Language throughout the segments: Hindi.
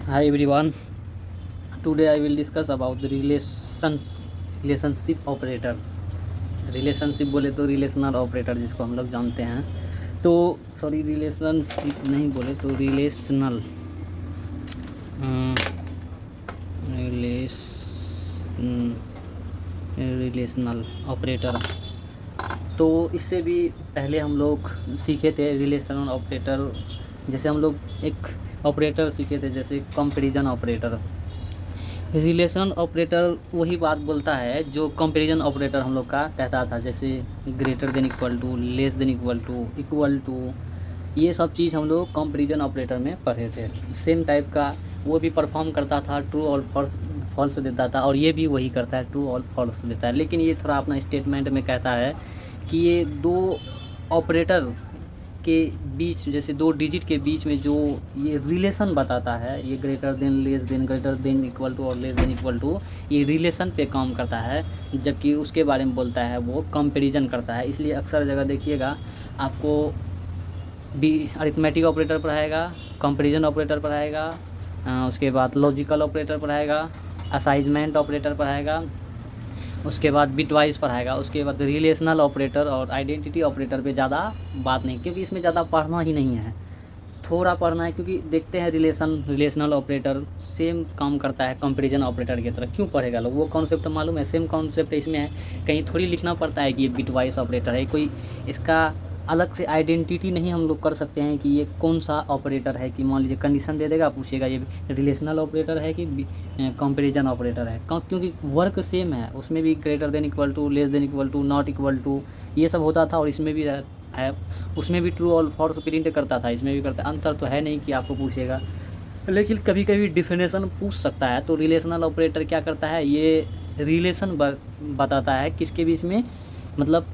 Hi everyone. Today I will discuss about the relationship operator. Relationship बोले तो रिलेशनल ऑपरेटर जिसको हम लोग जानते हैं, तो सॉरी रिलेशनशिप नहीं बोले तो रिलेशनल ऑपरेटर। तो इससे भी पहले हम लोग सीखे थे रिलेशनल ऑपरेटर। जैसे हम लोग एक ऑपरेटर सीखे थे जैसे कंपैरिजन ऑपरेटर। रिलेशन ऑपरेटर वही बात बोलता है जो कंपैरिजन ऑपरेटर हम लोग का कहता था, जैसे greater than equal to, less than equal to, ये सब चीज़ हम लोग कंपैरिजन ऑपरेटर में पढ़े थे। सेम टाइप का वो भी परफॉर्म करता था, ट्रू और फॉल्स देता था, और ये भी वही करता है, ट्रू और फॉल्स देता है। लेकिन ये थोड़ा अपना स्टेटमेंट में कहता है कि ये दो ऑपरेटर के बीच, जैसे दो डिजिट के बीच में जो ये रिलेशन बताता है, ये greater than, less than, greater than equal to और लेस देन इक्वल टू, ये रिलेशन पे काम करता है, जबकि उसके बारे में बोलता है वो कंपैरिजन करता है। इसलिए अक्सर जगह देखिएगा आपको भी अरिथमेटिक ऑपरेटर पढ़ाएगा, कंपैरिजन ऑपरेटर पढ़ाएगा, उसके बाद लॉजिकल ऑपरेटर पढ़ाएगा, असाइनमेंट ऑपरेटर पढ़ाएगा, उसके बाद बिटवाइज पढ़ाएगा, उसके बाद रिलेशनल ऑपरेटर और आइडेंटिटी ऑपरेटर पे ज़्यादा बात नहीं, क्योंकि इसमें ज़्यादा पढ़ना ही नहीं है, थोड़ा पढ़ना है। क्योंकि देखते हैं रिलेशनल ऑपरेटर सेम काम करता है कंपैरिजन ऑपरेटर की तरह। क्यों पढ़ेगा लोग? वो कॉन्सेप्ट मालूम है, सेम कॉन्सेप्ट इसमें है। कहीं थोड़ी लिखना पड़ता है कि ये बिटवाइज ऑपरेटर है, कोई इसका अलग से आइडेंटिटी नहीं हम लोग कर सकते हैं कि ये कौन सा ऑपरेटर है। कि मान लीजिए कंडीशन दे देगा, पूछेगा ये रिलेशनल ऑपरेटर है कि कंपैरिजन ऑपरेटर है, क्योंकि वर्क सेम है। उसमें भी greater than equal to, less than equal to, not equal to, ये सब होता था, और इसमें भी है। उसमें भी ट्रू और फॉल्स प्रिंट करता था, इसमें भी करता है। अंतर तो है नहीं कि आपको पूछेगा, लेकिन कभी कभी डिफिनेशन पूछ सकता है। तो रिलेशनल ऑपरेटर क्या करता है, ये रिलेशन बताता है किसके बीच में, मतलब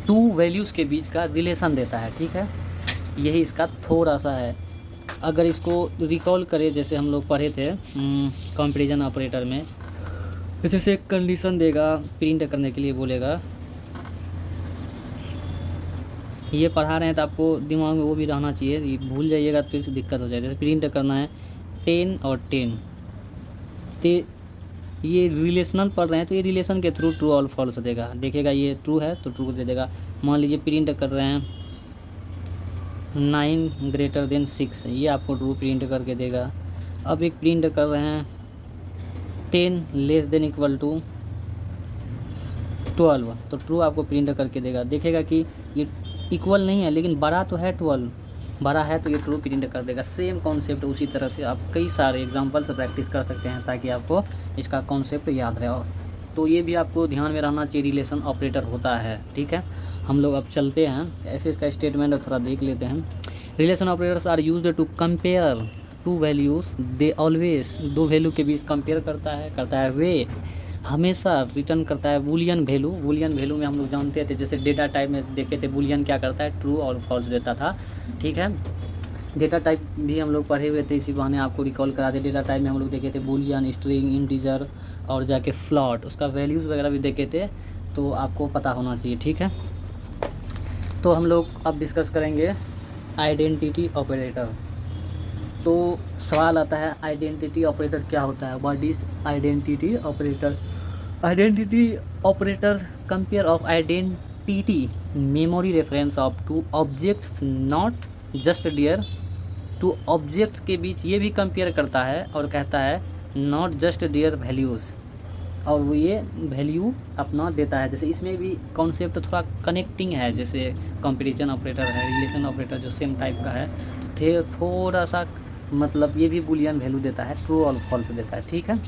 टू वैल्यूज़ के बीच का रिलेशन देता है। ठीक है, यही इसका थोड़ा सा है। अगर इसको रिकॉल करें, जैसे हम लोग पढ़े थे कंपैरिजन ऑपरेटर में, जैसे एक कंडीशन देगा, प्रिंट करने के लिए बोलेगा। ये पढ़ा रहे हैं तो आपको दिमाग में वो भी रहना चाहिए, ये भूल जाइएगा तो फिर से दिक्कत हो जाएगी। जैसे प्रिंट करना है 10 और 10, तो ये रिलेशनल पढ़ रहे हैं तो ये रिलेशन के थ्रू ट्रू और फॉल्स देगा। देखेगा ये ट्रू है तो ट्रू दे देगा। मान लीजिए प्रिंट कर रहे हैं 9 ग्रेटर देन 6, ये आपको ट्रू प्रिंट करके देगा। अब एक प्रिंट कर रहे हैं 10 लेस देन इक्वल टू 12, तो ट्रू आपको प्रिंट करके देगा। देखेगा कि ये इक्वल नहीं है, लेकिन बड़ा तो है, 12 बड़ा है, तो ये ट्रू प्रिंट कर देगा। सेम कॉन्सेप्ट उसी तरह से आप कई सारे एग्जांपल से प्रैक्टिस कर सकते हैं ताकि आपको इसका कॉन्सेप्ट याद रहे। तो ये भी आपको ध्यान में रहना चाहिए, रिलेशन ऑपरेटर होता है। ठीक है, हम लोग अब चलते हैं, ऐसे इसका स्टेटमेंट थोड़ा देख लेते हैं। Relation operators are used to compare two values, they always, दो वैल्यू के बीच कंपेयर करता है वे हमेशा रिटर्न करता है बूलियन वैल्यू। बूलियन वैल्यू में हम लोग जानते थे, जैसे डेटा टाइप में देखे थे, बूलियन क्या करता है, ट्रू और फॉल्स देता था। ठीक है, डेटा टाइप भी हम लोग पढ़े हुए थे, इसी बहाने आपको रिकॉल करा दे। डेटा टाइप में हम लोग देखे थे बूलियन, स्ट्रिंग, इंटीजर और जाके फ्लॉट, उसका वैल्यूज़ वगैरह भी देखे थे, तो आपको पता होना चाहिए। ठीक है, तो हम लोग अब डिस्कस करेंगे आइडेंटिटी ऑपरेटर। तो सवाल आता है आइडेंटिटी ऑपरेटर क्या होता है, what is identity operator. Identity operator compare of identity memory reference of two objects not just their, two objects के बीच ये भी कंपेयर करता है और कहता है नॉट जस्ट डियर वैल्यूज़, और वो ये वैल्यू अपना देता है। जैसे इसमें भी कॉन्सेप्ट थोड़ा कनेक्टिंग है, जैसे कंपैरिजन ऑपरेटर है, रिलेशन ऑपरेटर जो सेम टाइप का है, तो थोड़ा सा मतलब ये भी बूलियन वैल्यू देता है, ट्रू और फॉल्स देता है। ठीक है,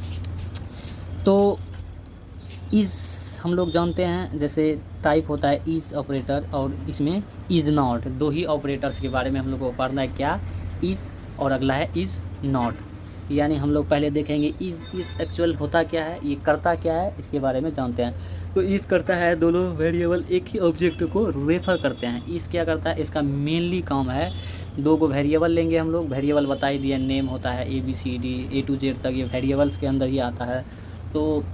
तो इज़ हम लोग जानते हैं, जैसे टाइप होता है इज़ ऑपरेटर, और इसमें इज़ नॉट, दो ही ऑपरेटर्स के बारे में हम लोग को पढ़ना है, क्या, इज़ और अगला है इज़ नॉट। यानी हम लोग पहले देखेंगे इज़ एक्चुअल होता क्या है, ये करता क्या है, इसके बारे में जानते हैं। तो इज़ करता है दोनों वेरिएबल एक ही ऑब्जेक्ट को रेफ़र करते हैं। इज़ क्या करता है, इसका मेनली काम है, दो को वेरिएबल लेंगे हम लोग, वेरिएबल बता ही दिया, नेम होता है ABCD A to Z तक, ये वेरिएबल्स के अंदर ही आता है। तो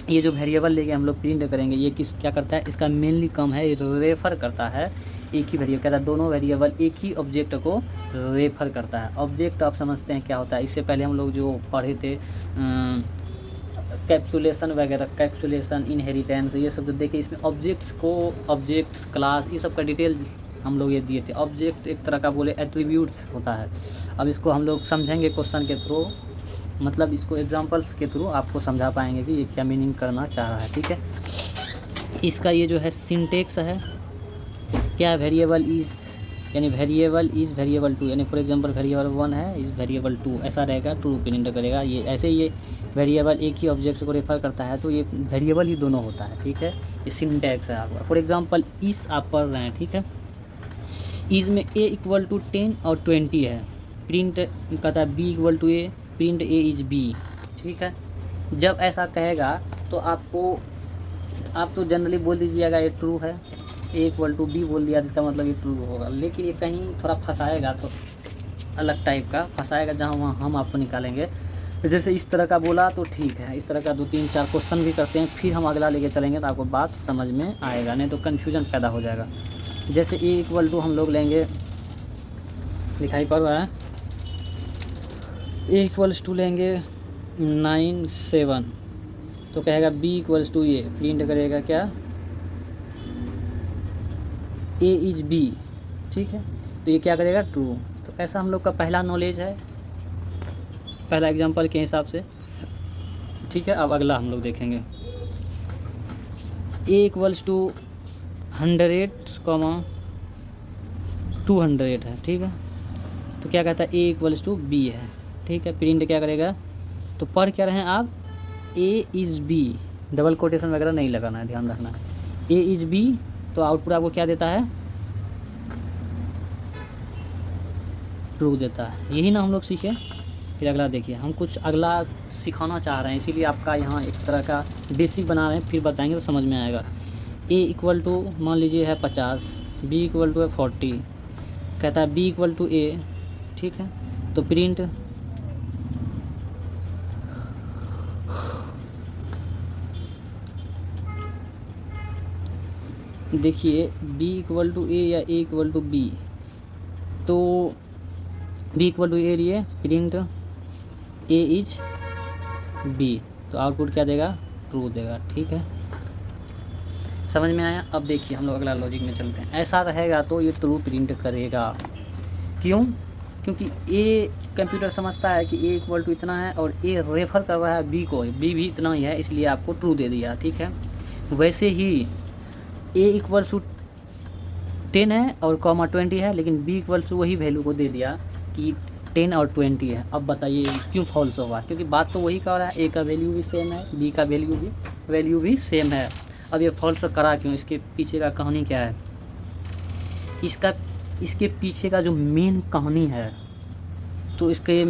ये जो वेरिएबल लेके हम लोग प्रिंट करेंगे, ये क्या करता है, इसका मेनली काम है रेफ़र करता है एक ही वेरिएबल, कहता है दोनों वेरिएबल एक ही ऑब्जेक्ट को रेफर करता है। ऑब्जेक्ट आप समझते हैं क्या होता है, इससे पहले हम लोग जो पढ़े थे कैप्सुलेशन वगैरह, कैप्सुलेशन, इनहेरिटेंस, ये सब जो देखे, इसमें ऑब्जेक्ट्स को, ऑब्जेक्ट्स, क्लास, ये सब का डिटेल हम लोग ये दिए थे। ऑब्जेक्ट एक तरह का बोले एट्रीब्यूट्स होता है। अब इसको हम लोग समझेंगे क्वेश्चन के थ्रू, मतलब इसको एग्जांपल्स के थ्रू आपको समझा पाएंगे कि ये क्या मीनिंग करना चाह रहा है। ठीक है, इसका ये जो है सिंटेक्स है क्या, वेरिएबल इज़ यानी वेरिएबल इज़ वेरिएबल टू, यानी फॉर एग्जांपल वेरिएबल 1 है इज़ वेरिएबल 2, ऐसा रहेगा, ट्रू प्रिंट करेगा। ये ऐसे ये वेरिएबल एक ही ऑब्जेक्ट को रेफर करता है तो ये वेरिएबल ही दोनों होता है। ठीक है, ये सिंटेक्स है आपका। फॉर एग्जांपल इस आप पढ़ रहे हैं, ठीक है, इज़ में a इक्वल टू 10 और 20 है, प्रिंट कहता है b equal to a, print a is b। ठीक है, जब ऐसा कहेगा तो आपको, आप तो जनरली बोल दीजिएगा ये ट्रू है, a इक्वल टू b बोल दिया जिसका मतलब ये ट्रू होगा। लेकिन ये कहीं थोड़ा फंसाएगा, तो अलग टाइप का फंसाएगा, जहाँ वहाँ हम आपको निकालेंगे। जैसे इस तरह का बोला तो ठीक है, इस तरह का 2-3-4 क्वेश्चन भी करते हैं, फिर हम अगला लेके चलेंगे तो आपको बात समझ में आएगा, नहीं तो कन्फ्यूजन पैदा हो जाएगा। जैसे a इक्वल टू हम लोग लेंगे, दिखाई पड़ रहा है, a इक्वल्स टू लेंगे 9 7, तो कहेगा b equals to a, print करेगा क्या, a इज b। ठीक है, तो ये क्या करेगा, ट्रू। तो ऐसा हम लोग का पहला नॉलेज है, पहला एग्जांपल के हिसाब से। ठीक है, अब अगला हम लोग देखेंगे, a इक्वल्स टू 100, 200 है। ठीक है, तो क्या कहता है, a इक्वल्स टू b है। ठीक है, प्रिंट क्या करेगा, तो पढ़ क्या रहे हैं आप, a is b, double quotation वगैरह नहीं लगाना है, ध्यान रखना है, a इज़ b, तो आउटपुट आपको क्या देता है, ट्रू देता है। यही ना हम लोग सीखे। फिर अगला देखिए, हम कुछ अगला सिखाना चाह रहे हैं, इसीलिए आपका यहाँ एक तरह का बेसिक बना रहे हैं, फिर बताएंगे तो समझ में आएगा। a इक्वल टू मान लीजिए है 50, b इक्वल टू है 40, कहता है b इक्वल टू a। ठीक है, तो प्रिंट देखिए b इक्वल टू a या a इक्वल टू b, तो b इक्वल टू a लिए, प्रिंट a इज b, तो आउटपुट क्या देगा, ट्रू देगा। ठीक है, समझ में आया। अब देखिए हम लोग अगला लॉजिक में चलते हैं। ऐसा रहेगा तो ये ट्रू प्रिंट करेगा, क्यों, क्योंकि a कंप्यूटर समझता है कि a इक्वल टू इतना है और a रेफर कर रहा है b को, b भी इतना ही है, इसलिए आपको ट्रू दे दिया। ठीक है, वैसे ही a इक्वल टू 10 है और कॉमा 20 है, लेकिन b इक्वल टू वही वैल्यू को दे दिया कि 10 और 20 है। अब बताइए क्यों फॉल्स होगा, क्योंकि बात तो वही कर रहा है, a का वैल्यू भी सेम है, b का वैल्यू भी सेम है। अब ये फॉल्स करा क्यों, इसके पीछे का कहानी क्या है, इसके पीछे का जो मेन कहानी है, तो इसके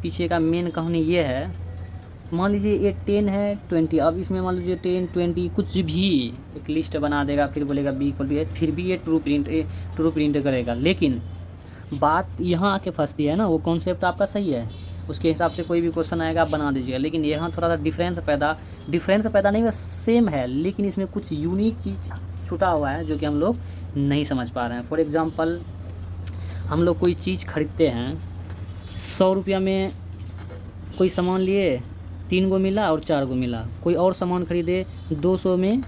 पीछे का मेन कहानी ये है, मान लीजिए ये 10 है 20, अब इसमें मान लीजिए 10 20 कुछ भी एक लिस्ट बना देगा, फिर बोलेगा b इक्वल टू a, फिर भी ये ट्रू प्रिंट करेगा। लेकिन बात यहाँ आके फंसती है ना, वो कॉन्सेप्ट आपका सही है, उसके हिसाब से कोई भी क्वेश्चन आएगा आप बना दीजिएगा, लेकिन यहाँ थोड़ा सा डिफरेंस पैदा नहीं, बस सेम है, लेकिन इसमें कुछ यूनिक चीज़ छुटा हुआ है जो कि हम लोग नहीं समझ पा रहे हैं। फॉर एग्ज़ाम्पल, हम लोग कोई चीज़ खरीदते हैं, 100 रुपया में कोई सामान लिए, 3 गो मिला और 4 गो मिला, कोई और सामान खरीदे 200 में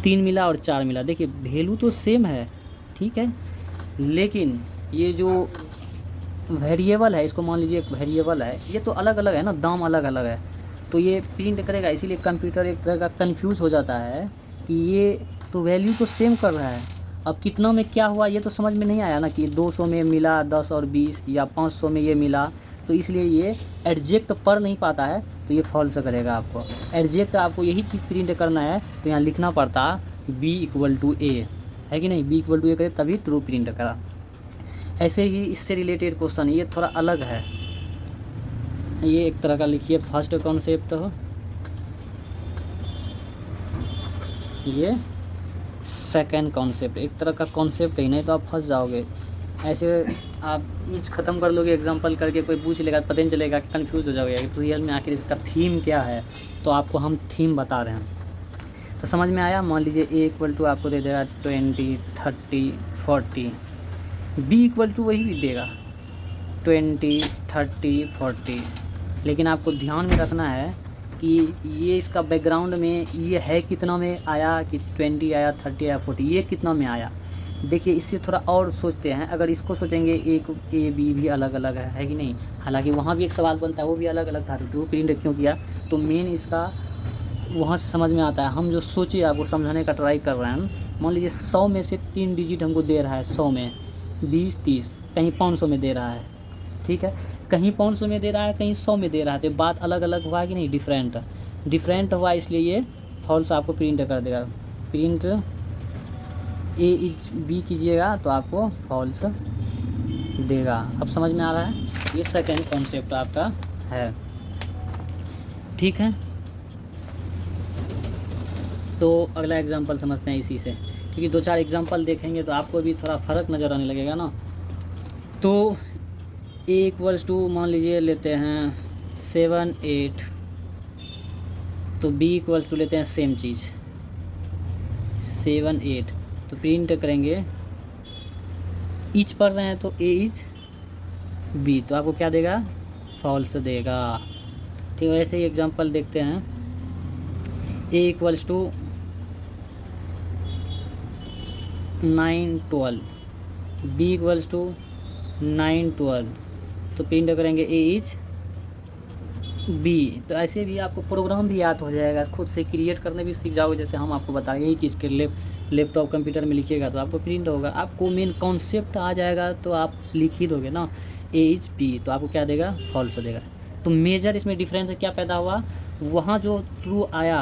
3 मिला और 4 मिला, देखिए वैल्यू तो सेम है। ठीक है, लेकिन ये जो वेरिएबल है, इसको मान लीजिए एक वेरिएबल है, ये तो अलग अलग है ना, दाम अलग अलग है, तो ये प्रिंट करेगा। इसीलिए कंप्यूटर एक तरह का कंफ्यूज हो जाता है कि ये तो वैल्यू तो सेम कर रहा है, अब कितना में क्या हुआ ये तो समझ में नहीं आया ना, कि 200 में मिला 10 और 20 या 500 में ये मिला, तो इसलिए ये एडजेक्ट पढ़ नहीं पाता है, तो ये फॉल्स करेगा। आपको एडजेक्ट आपको यही चीज़ प्रिंट करना है, तो यहाँ लिखना पड़ता b इक्वल टू a, है कि नहीं, b इक्वल टू a करे तभी ट्रू प्रिंट करा। ऐसे ही इससे रिलेटेड क्वेश्चन, ये थोड़ा अलग है, ये एक तरह का लिखिए फर्स्ट कॉन्सेप्ट हो, ये सेकेंड कॉन्सेप्ट, एक तरह का कॉन्सेप्ट ही, नहीं तो आप फंस जाओगे। ऐसे आप चीज़ ख़त्म कर लोगे एग्जांपल करके, कोई पूछ लेगा पता नहीं चलेगा, कंफ्यूज हो जाओगे कि रियल में आखिर इसका थीम क्या है, तो आपको हम थीम बता रहे हैं। तो समझ में आया। मान लीजिए ए इक्वल टू आपको दे देगा 20, 30, 40, बी इक्वल टू वही भी देगा 20, 30, 40। लेकिन आपको ध्यान में रखना है कि ये इसका बैकग्राउंड में ये है कितना में आया, कि 20 आया, 30 आया, 40, ये कितना में आया। देखिए इससे थोड़ा और सोचते हैं, अगर इसको सोचेंगे एक ए बी भी अलग अलग है कि नहीं। हालांकि वहाँ भी एक सवाल बनता है, वो भी अलग अलग था, ट्रू प्रिंट क्यों किया। तो मेन इसका वहाँ से समझ में आता है। हम जो सोचिए आपको समझाने का ट्राई कर रहे हैं। मान लीजिए 100 में से 3 डिजिट हमको दे रहा है, 100 में 20, 30, कहीं 500 में दे रहा है, ठीक है। कहीं 500 में दे रहा है, कहीं 100 में दे रहा है, तो बात अलग अलग हुआ कि नहीं, डिफरेंट हुआ, इसलिए ये फॉल्स आपको प्रिंट कर देगा। प्रिंट ए इज बी कीजिएगा तो आपको फॉल्स देगा। अब समझ में आ रहा है, ये सेकेंड कॉन्सेप्ट आपका है, ठीक है। तो अगला एग्जांपल समझते हैं इसी से, क्योंकि 2-4 एग्जांपल देखेंगे तो आपको भी थोड़ा फ़र्क नज़र आने लगेगा ना। तो ए इक्वल्स टू मान लीजिए लेते हैं 7, 8, तो बी इक्वल्स टू लेते हैं सेम चीज़ 7, 8, तो प्रिंट करेंगे ईच पढ़ रहे हैं तो ए इच बी, तो आपको क्या देगा, फॉल्स देगा, ठीक है। ऐसे ही एग्जांपल देखते हैं। A equals to 9, 12, B equals to 9, 12, तो प्रिंट करेंगे ए इच बी। तो ऐसे भी आपको प्रोग्राम भी याद हो जाएगा, खुद से क्रिएट करने भी सीख जाओगे। जैसे हम आपको बताएं यही चीज़ के लैपटॉप कंप्यूटर में लिखिएगा तो आपको प्रिंट होगा, आपको मेन कॉन्सेप्ट आ जाएगा तो आप लिख ही दोगे ना, ए इच बी, तो आपको क्या देगा, फॉल्स देगा। तो मेजर इसमें डिफरेंस क्या पैदा हुआ, वहाँ जो ट्रू आया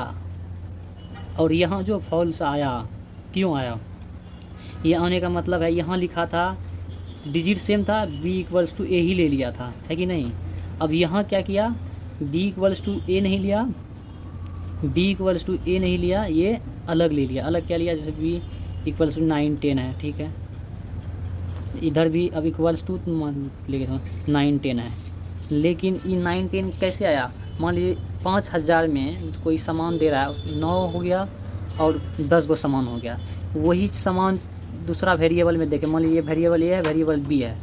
और यहाँ जो फॉल्स आया, क्यों आया, ये आने का मतलब है यहाँ लिखा था डिजिट सेम था, बी इक्वल्स टू ए ही ले लिया था, है कि नहीं। अब यहाँ क्या किया, बी इक्वल्स टू ए नहीं लिया, बी इक्वल्स टू ए नहीं लिया, ये अलग ले लिया। अलग क्या लिया, जैसे बी इक्वल्स टू 9, 10 है, ठीक है। इधर भी अब इक्वल्स टू लेके 9, 10 है, लेकिन ये 9, 10 कैसे आया। मान लीजिए 5000 में कोई सामान दे रहा है, 9 हो गया और 10 गो सामान हो गया। वही सामान दूसरा वेरिएबल में देखें, मान लीजिए वेरिएबल ए है, वेरिएबल बी है,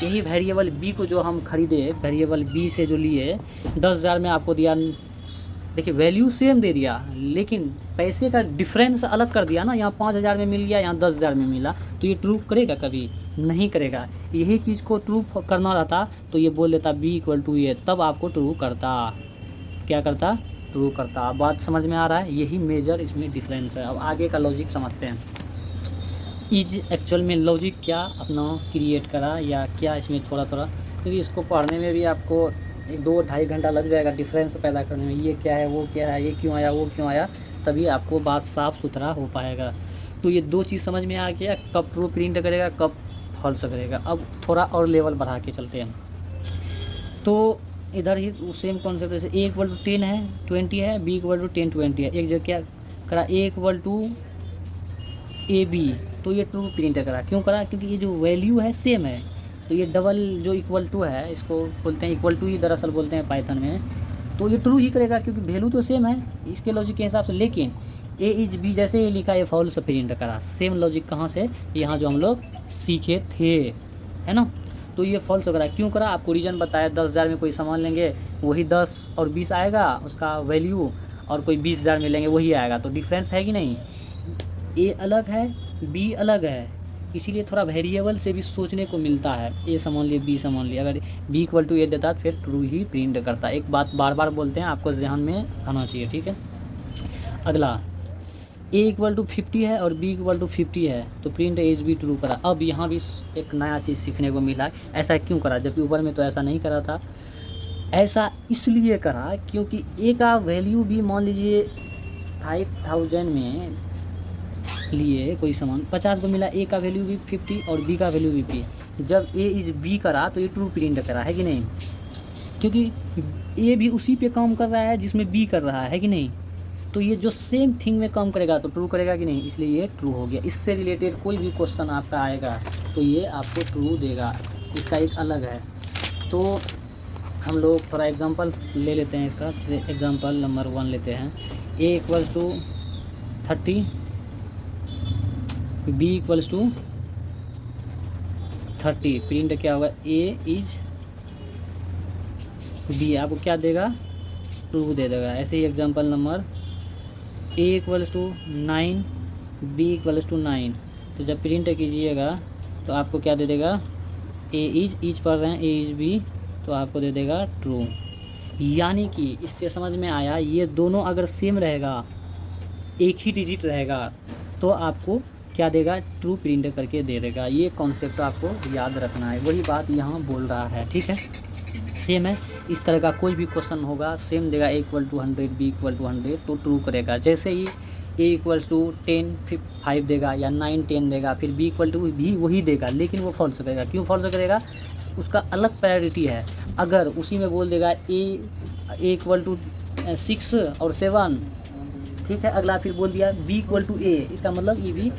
यही वेरिएबल बी को जो हम खरीदे, वेरिएबल बी से जो लिए 10,000 में आपको दिया। देखिए वैल्यू सेम दे दिया, लेकिन पैसे का डिफरेंस अलग कर दिया ना। यहाँ 5000 में मिल गया, यहाँ 10,000 में मिला, तो ये ट्रू करेगा, कभी नहीं करेगा। यही चीज़ को ट्रू करना रहता तो ये बोल देता बी इक्वल टू ए, तब आपको ट्रू करता, क्या करता, ट्रू करता। बात समझ में आ रहा है, यही मेजर इसमें डिफरेंस है। अब आगे का लॉजिक समझते हैं। इज एक्चुअल में लॉजिक क्या अपना क्रिएट करा या क्या, इसमें थोड़ा थोड़ा, क्योंकि इसको पढ़ने में भी आपको 2-2.5 घंटा लग जाएगा डिफरेंस पैदा करने में। ये क्या है, वो क्या है, ये क्यों आया, वो क्यों आया, तभी आपको बात साफ़ सुथरा हो पाएगा। तो ये 2 चीज़ समझ में आ गया, कब ट्रू प्रिंट करेगा, कब फॉल्स करेगा। अब थोड़ा और लेवल बढ़ा के चलते हैं। तो इधर ही सेम कॉन्सेप्ट, जैसे ए इक्वल टू 10 है, 20 है, बी इक्वल टू 10, 20 है। एक जगह क्या करा, ए इक्वल टू ए बी, तो ये ट्रू प्रिंट करा। क्यों करा, क्योंकि ये जो वैल्यू है सेम है, तो ये डबल जो इक्वल टू है, इसको बोलते हैं इक्वल टू ही दरअसल बोलते हैं पाइथन में, तो ये ट्रू ही करेगा क्योंकि वैल्यू तो सेम है इसके लॉजिक के हिसाब से। लेकिन ए इज बी जैसे ये लिखा है, फॉल्स प्रिंट करा। सेम लॉजिक कहाँ से, यहाँ जो हम लोग सीखे थे, है ना। तो ये फॉल्स करा, क्यों करा, आपको रीज़न बताया। 10,000 में कोई सामान लेंगे, वही 10 और 20 आएगा उसका वैल्यू, और कोई 20,000 में लेंगे वही आएगा, तो डिफरेंस है कि नहीं। ए अलग है, बी अलग है, इसीलिए थोड़ा वेरिएबल से भी सोचने को मिलता है। ए सामान लिए, बी सामान लिए, अगर बी इक्वल टू ए देता फिर ट्रू ही प्रिंट करता। एक बात बार बार बोलते हैं, आपको ध्यान में आना चाहिए, ठीक है। अगला ए इक्वल टू 50 है और बी इक्वल टू 50 है, तो प्रिंट एज बी ट्रू करा। अब यहाँ भी एक नया चीज़ सीखने को मिला है। ऐसा क्यों करा, जबकि ऊपर में तो ऐसा नहीं करा था। ऐसा इसलिए करा क्योंकि ए का वैल्यू भी मान लीजिए 5000 में लिए कोई सामान 50 को मिला, ए का वैल्यू भी 50 और बी का वैल्यू भी 50। जब ए इज बी करा तो ये ट्रू प्रिंट करा, है कि नहीं, क्योंकि ए भी उसी पे काम कर रहा है जिसमें बी कर रहा है कि नहीं। तो ये जो सेम थिंग में काम करेगा तो ट्रू करेगा कि नहीं, इसलिए ये ट्रू हो गया। इससे रिलेटेड कोई भी क्वेश्चन आपका आएगा तो ये आपको ट्रू देगा, इसका एक अलग है। तो हम लोग थोड़ा एग्जांपल ले लेते हैं इसका। जैसे एग्जांपल नंबर 1 लेते हैं, A equals to 30, B equals to 30, print क्या होगा, ए इज बी, आपको क्या देगा, ट्रू दे देगा। ऐसे ही example number A equals to 9, B equals to 9, तो जब प्रिंट कीजिएगा तो आपको क्या दे देगा, ए इज पढ़ रहे हैं, ए इज बी, तो आपको दे देगा ट्रू। यानी कि इससे समझ में आया, ये दोनों अगर सेम रहेगा, एक ही डिजिट रहेगा, तो आपको क्या देगा, ट्रू प्रिंट करके दे देगा। ये कॉन्सेप्ट आपको याद रखना है, वही बात यहाँ बोल रहा है, ठीक है। सेम है, इस तरह का कोई भी क्वेश्चन होगा सेम देगा, A equal to 100, B equal to 100, तो ट्रू करेगा। जैसे ही ए इक्वल्स टू 10 5 देगा या 9 10 देगा, फिर बी इक्वल टू भी वही देगा, लेकिन वो फॉल्स करेगा। क्यों फॉल्स करेगा, उसका अलग प्रायोरिटी है। अगर उसी में बोल देगा ए इक्वल टू 6 और 7, ठीक है, अगला फिर बोल दिया बी इक्वल टू ए, इसका मतलब ये भी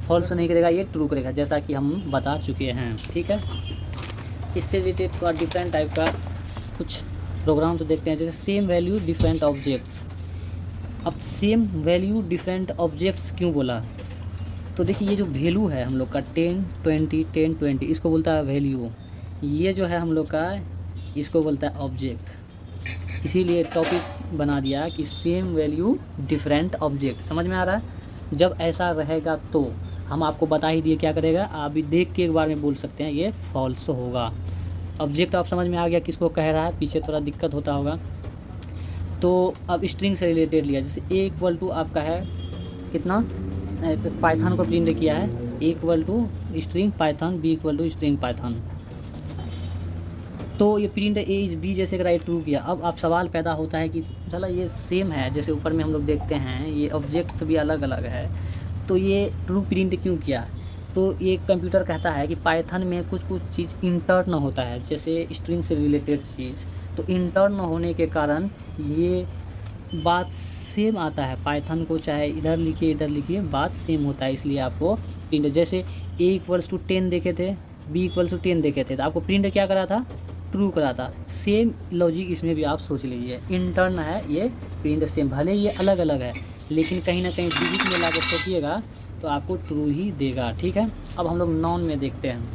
फॉल्स नहीं करेगा, ये ट्रू करेगा, जैसा कि हम बता चुके हैं, ठीक है। इससे रिलेटेड थोड़ा डिफरेंट टाइप का कुछ प्रोग्राम तो देखते हैं, जैसे सेम वैल्यू डिफरेंट ऑब्जेक्ट्स। अब सेम वैल्यू डिफरेंट ऑब्जेक्ट्स क्यों बोला, तो देखिए ये जो वैल्यू है हम लोग का 10 20 10 20, इसको बोलता है वैल्यू। ये जो है हम लोग का, इसको बोलता है ऑब्जेक्ट। इसीलिए टॉपिक बना दिया कि सेम वैल्यू डिफरेंट ऑब्जेक्ट। समझ में आ रहा है, जब ऐसा रहेगा तो हम आपको बता ही दिए क्या करेगा, आप भी देख के एक बार में बोल सकते हैं ये फॉल्स होगा। ऑब्जेक्ट आप समझ में आ गया किसको कह रहा है, पीछे थोड़ा दिक्कत होता होगा। तो अब स्ट्रिंग से रिलेटेड लिया, जैसे ए इक्वल टू आपका है कितना, पाइथन को प्रिंट किया है, A equal to string Python, B equal to string Python, तो ये प्रिंट ए इज बी जैसे अगर ट्रू किया। अब आप सवाल पैदा होता है कि चला ये सेम है, जैसे ऊपर में हम लोग देखते हैं ये ऑब्जेक्ट्स भी अलग अलग है, तो ये ट्रू प्रिंट क्यों किया। तो ये कंप्यूटर कहता है कि पाइथन में कुछ कुछ चीज़ इंटर्न होता है, जैसे स्ट्रिंग से रिलेटेड चीज़, तो इंटर्न होने के कारण ये बात सेम आता है। पाइथन को चाहे इधर लिखिए बात सेम होता है, इसलिए आपको प्रिंट, जैसे ए इक्वल्स टू 10 देखे थे, बी इक्वल्स टू 10 देखे थे, तो आपको प्रिंट क्या करा था, ट्रू करा था। सेम लॉजिक इसमें भी आप सोच लीजिए, इंटर्न है ये, प्रिंट सेम, भले ये अलग अलग है लेकिन कहीं ना कहीं डिजिट में ला के सोचिएगा तो आपको ट्रू ही देगा, ठीक है। अब हम लोग नॉन में देखते हैं।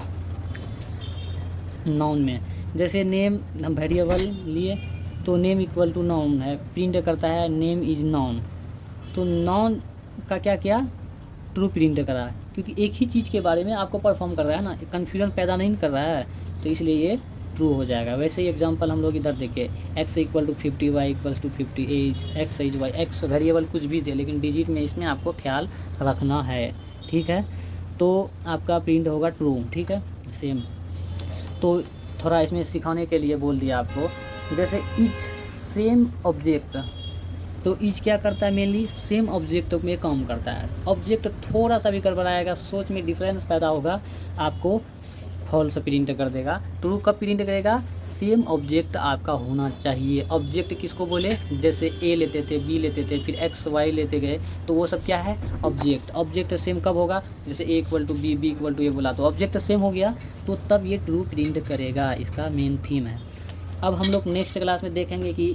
नॉन में जैसे नेम हम वेरिएबल लिए, तो नेम इक्वल टू नॉन है, प्रिंट करता है नेम इज़ नॉन, तो नॉन का क्या किया, ट्रू प्रिंट करा, क्योंकि एक ही चीज़ के बारे में आपको परफॉर्म कर रहा है ना, कन्फ्यूजन पैदा नहीं कर रहा है, तो इसलिए ये ट्रू हो जाएगा। वैसे ही एग्जांपल हम लोग इधर देखिए, x equal to 50, y equals to 50, X is Y, X variable कुछ भी दे, लेकिन डिजिट में इसमें आपको ख्याल रखना है, ठीक है। तो आपका प्रिंट होगा ट्रू, ठीक है, सेम। तो थोड़ा इसमें सिखाने के लिए बोल दिया आपको, जैसे इच सेम ऑब्जेक्ट, तो इच क्या करता है, मेनली सेम ऑब्जेक्ट में काम करता है। ऑब्जेक्ट थोड़ा सा भी गड़बड़ाएगा, सोच में डिफरेंस पैदा होगा, आपको फॉल्स प्रिंट कर देगा। ट्रू कब प्रिंट करेगा, सेम ऑब्जेक्ट आपका होना चाहिए। ऑब्जेक्ट किसको बोले, जैसे ए लेते थे, बी लेते थे, फिर एक्स वाई लेते गए, तो वो सब क्या है, ऑब्जेक्ट। ऑब्जेक्ट सेम कब होगा, जैसे A equal to B, B equal to A बोला, तो ऑब्जेक्ट सेम हो गया, तो तब ये ट्रू प्रिंट करेगा। इसका मेन थीम है। अब हम लोग नेक्स्ट क्लास में देखेंगे कि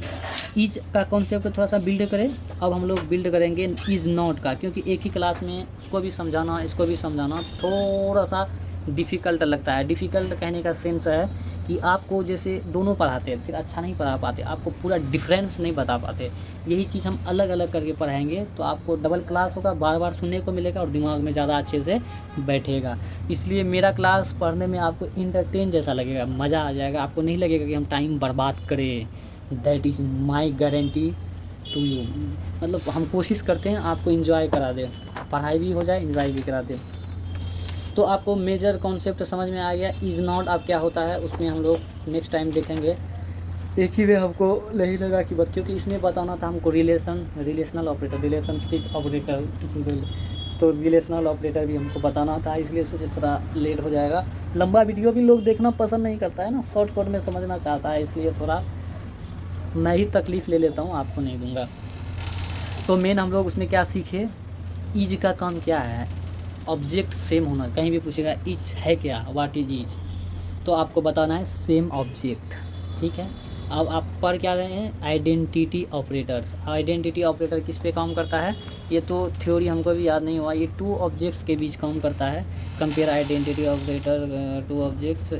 इज का कॉन्सेप्ट थोड़ा सा बिल्ड करें। अब हम लोग बिल्ड करेंगे इज़ नॉट का, क्योंकि एक ही क्लास में उसको भी समझाना इसको भी समझाना थोड़ा सा डिफ़िकल्ट लगता है। डिफ़िकल्ट कहने का सेंस है कि आपको जैसे दोनों पढ़ाते हैं फिर अच्छा नहीं पढ़ा पाते, आपको पूरा डिफरेंस नहीं बता पाते। यही चीज़ हम अलग अलग करके पढ़ाएंगे तो आपको डबल क्लास होगा, बार बार सुनने को मिलेगा और दिमाग में ज़्यादा अच्छे से बैठेगा। इसलिए मेरा क्लास पढ़ने में आपको इंटरटेन जैसा लगेगा, मज़ा आ जाएगा, आपको नहीं लगेगा कि हम टाइम बर्बाद करें। That is my guarantee to you. मतलब हम कोशिश करते हैं आपको इंजॉय करा दें, पढ़ाई भी हो जाए इंजॉय भी करा दें। तो आपको मेजर कॉन्सेप्ट समझ में आ गया। इज़ नॉट अब क्या होता है उसमें हम लोग नेक्स्ट टाइम देखेंगे। एक ही वे हमको नहीं लगा कि क्योंकि इसमें बताना था हमको रिलेशनल ऑपरेटर, रिलेशनशिप ऑपरेटर, तो रिलेशनल ऑपरेटर भी हमको बताना था, इसलिए सोचे थोड़ा लेट हो जाएगा। लंबा वीडियो भी लोग देखना पसंद नहीं करता है ना, शॉर्टकट में समझना चाहता है, इसलिए थोड़ा मैं ही तकलीफ़ ले लेता हूँ, आपको नहीं दूँगा। तो मेन हम लोग उसमें क्या सीखे, ईज का काम क्या है, ऑब्जेक्ट सेम होना। कहीं भी पूछेगा ईच है क्या, व्हाट इज ईच, तो आपको बताना है सेम ऑब्जेक्ट, ठीक है। अब आप पढ़ क्या रहे हैं, आइडेंटिटी ऑपरेटर्स। आइडेंटिटी ऑपरेटर किस पे काम करता है, ये तो थ्योरी हमको भी याद नहीं हुआ। ये टू ऑब्जेक्ट्स के बीच काम करता है। Compare identity operator two objects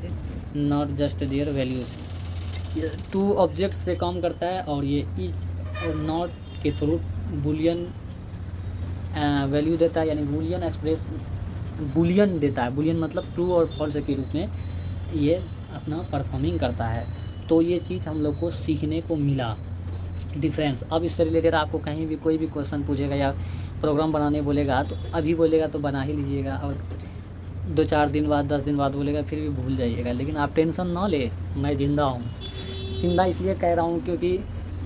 not just their values. ये टू ऑब्जेक्ट्स पे काम करता है और ये इच और नॉट के थ्रू बुलियन वैल्यू देता है, यानी बुलियन एक्सप्रेस बुलियन देता है। बुलियन मतलब ट्रू और फॉल्स के रूप में ये अपना परफॉर्मिंग करता है। तो ये चीज़ हम लोग को सीखने को मिला, डिफरेंस। अब इससे रिलेटेड आपको कहीं भी कोई भी क्वेश्चन पूछेगा या प्रोग्राम बनाने बोलेगा तो अभी बोलेगा तो बना ही लीजिएगा, और 2-4 दिन बाद 10 दिन बाद बोलेगा फिर भी भूल जाइएगा। लेकिन आप टेंशन ना ले, मैं ज़िंदा हूँ। ज़िंदा इसलिए कह रहा हूँ क्योंकि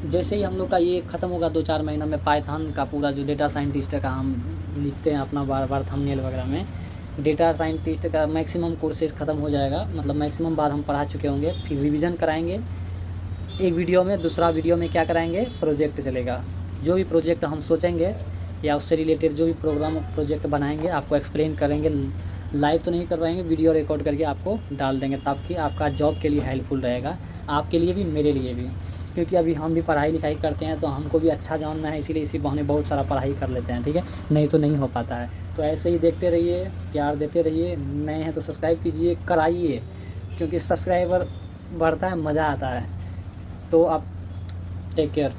जैसे ही हम लोग का ये ख़त्म होगा 2-4 महीना में, पाइथन का पूरा जो डेटा साइंटिस्ट का हम लिखते हैं अपना बार बार थंबनेल वगैरह में, डेटा साइंटिस्ट का मैक्सिमम कोर्सेज ख़त्म हो जाएगा। मतलब मैक्सिमम बार हम पढ़ा चुके होंगे। फिर रिवीजन कराएंगे एक वीडियो में, दूसरा वीडियो में क्या कराएंगे, प्रोजेक्ट चलेगा। जो भी प्रोजेक्ट हम सोचेंगे या उससे रिलेटेड जो भी प्रोजेक्ट बनाएंगे आपको एक्सप्लेन करेंगे। लाइव तो नहीं करवाएंगे, वीडियो रिकॉर्ड करके आपको डाल देंगे, ताकि आपका जॉब के लिए हेल्पफुल रहेगा, आपके लिए भी मेरे लिए भी। क्योंकि अभी हम भी पढ़ाई लिखाई करते हैं तो हमको भी अच्छा जानना है, इसीलिए इसी बहाने बहुत सारा पढ़ाई कर लेते हैं, ठीक है। नहीं तो नहीं हो पाता है। तो ऐसे ही देखते रहिए, प्यार देते रहिए। नए हैं तो सब्सक्राइब कीजिए, कराइए, क्योंकि सब्सक्राइबर बढ़ता है, मज़ा आता है। तो आप टेक केयर।